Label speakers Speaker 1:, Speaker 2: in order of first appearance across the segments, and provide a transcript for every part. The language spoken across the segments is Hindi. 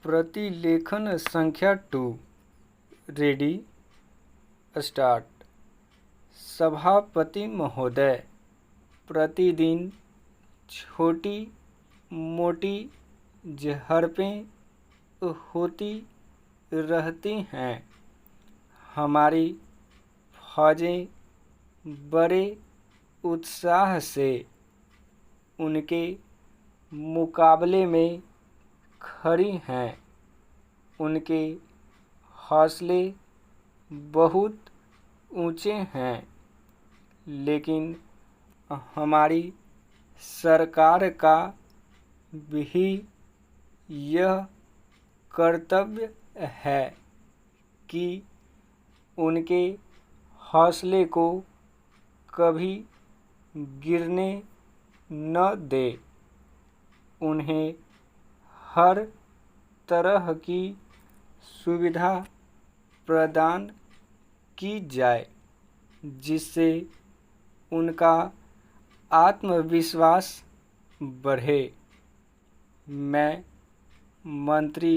Speaker 1: प्रतिलेखन संख्या 2। Ready start. सभापति महोदय, प्रतिदिन छोटी मोटी झड़पें होती रहती हैं। हमारी फौजें बड़े उत्साह से उनके मुकाबले में खड़ी हैं। उनके हौसले बहुत ऊंचे हैं, लेकिन हमारी सरकार का भी यह कर्तव्य है कि उनके हौसले को कभी गिरने न दे। उन्हें हर तरह की सुविधा प्रदान की जाए, जिससे उनका आत्मविश्वास बढ़े। मैं मंत्री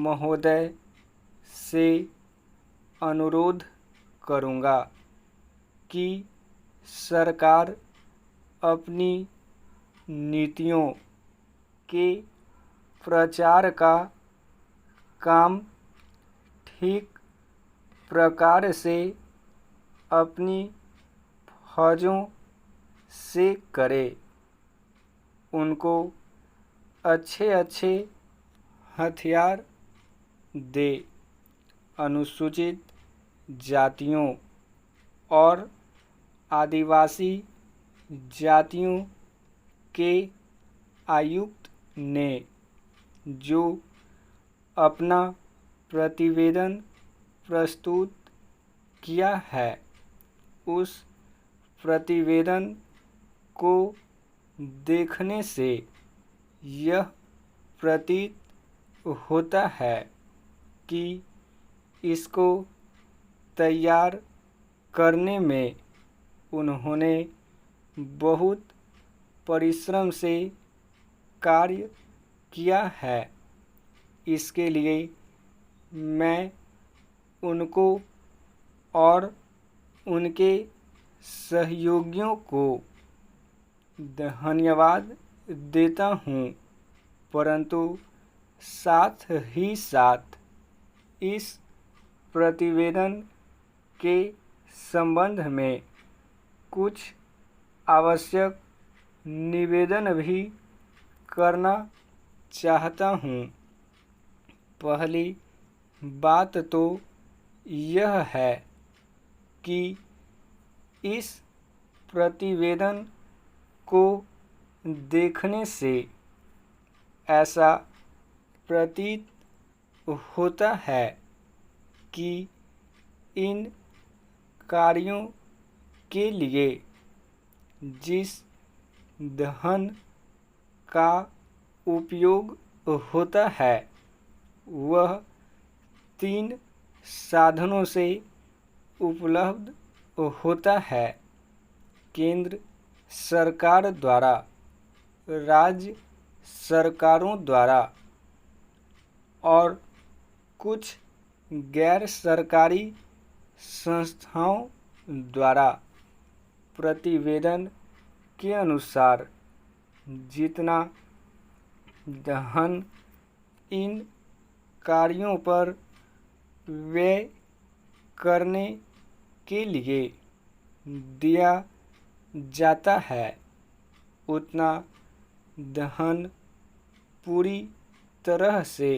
Speaker 1: महोदय से अनुरोध करूंगा कि सरकार अपनी नीतियों के प्रचार का काम ठीक प्रकार से अपनी फौजों से करे। उनको अच्छे हथियार दे। अनुसूचित जातियों और आदिवासी जातियों के आयुक्त ने जो अपना प्रतिवेदन प्रस्तुत किया है, उस प्रतिवेदन को देखने से यह प्रतीत होता है कि इसको तैयार करने में उन्होंने बहुत परिश्रम से कार्य किया है। इसके लिए मैं उनको और उनके सहयोगियों को धन्यवाद देता हूँ, परंतु साथ ही साथ इस प्रतिवेदन के संबंध में कुछ आवश्यक निवेदन भी करना चाहता हूँ। पहली बात तो यह है कि इस प्रतिवेदन को देखने से ऐसा प्रतीत होता है कि इन कार्यों के लिए जिस धन का उपयोग होता है, वह 3 साधनों से उपलब्ध होता है: केंद्र सरकार द्वारा, राज्य सरकारों द्वारा और कुछ गैर सरकारी संस्थाओं द्वारा। प्रतिवेदन के अनुसार जितना धन इन कार्यों पर व्यय करने के लिए दिया जाता है, उतना धन पूरी तरह से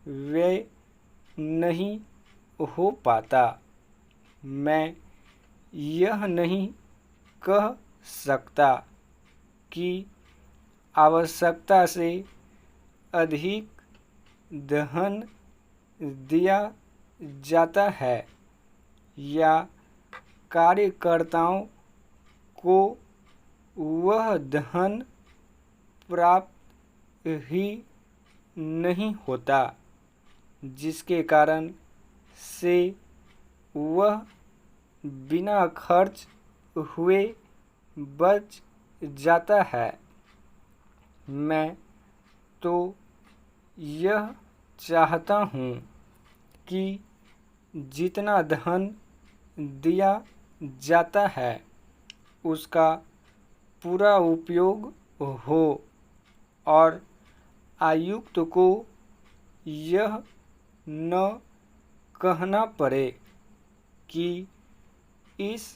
Speaker 1: व्यय नहीं हो पाता। मैं यह नहीं कह सकता कि आवश्यकता से अधिक धन दिया जाता है या कार्यकर्ताओं को वह धन प्राप्त ही नहीं होता, जिसके कारण से वह बिना खर्च हुए बच जाता है। मैं तो यह चाहता हूँ कि जितना धन दिया जाता है उसका पूरा उपयोग हो और आयुक्त को यह न कहना पड़े कि इस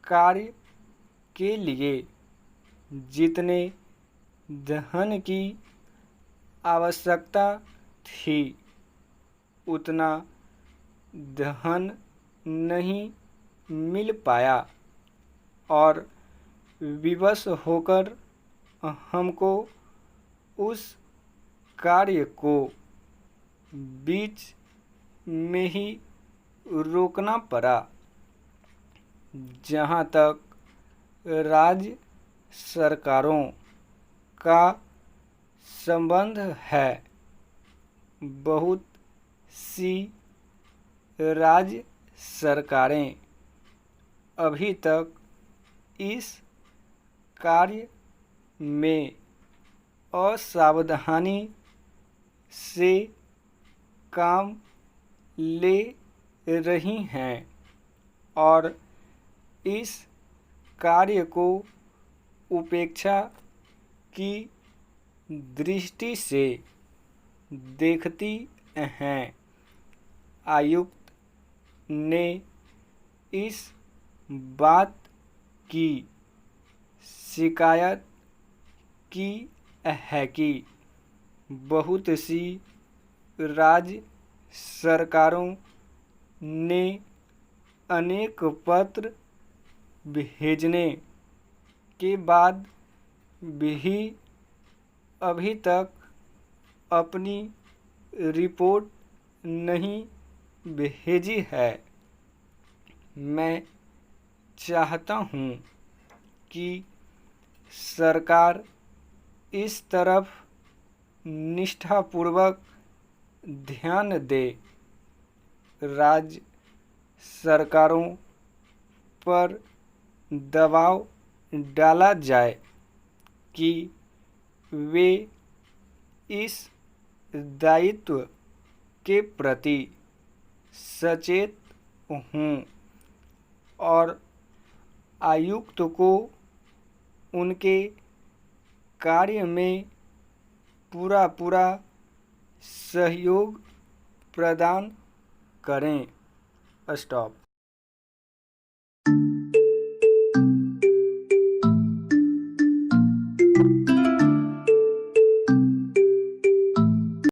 Speaker 1: कार्य के लिए जितने धन की आवश्यकता थी उतना धन नहीं मिल पाया और विवश होकर हमको उस कार्य को बीच में ही रोकना पड़ा। जहाँ तक राज्य सरकारों का संबंध है, बहुत सी राज्य सरकारें अभी तक इस कार्य में असावधानी से काम ले रही हैं और इस कार्य को उपेक्षा की दृष्टि से देखती हैं। आयुक्त ने इस बात की शिकायत की है कि बहुत सी राज्य सरकारों ने अनेक पत्र भेजने के बाद भी अभी तक अपनी रिपोर्ट नहीं भेजी है। मैं चाहता हूँ कि सरकार इस तरफ निष्ठापूर्वक ध्यान दे। राज्य सरकारों पर दबाव डाला जाए कि वे इस दायित्व के प्रति सचेत हों और आयुक्त को उनके कार्य में पूरा सहयोग प्रदान करें। स्टॉप।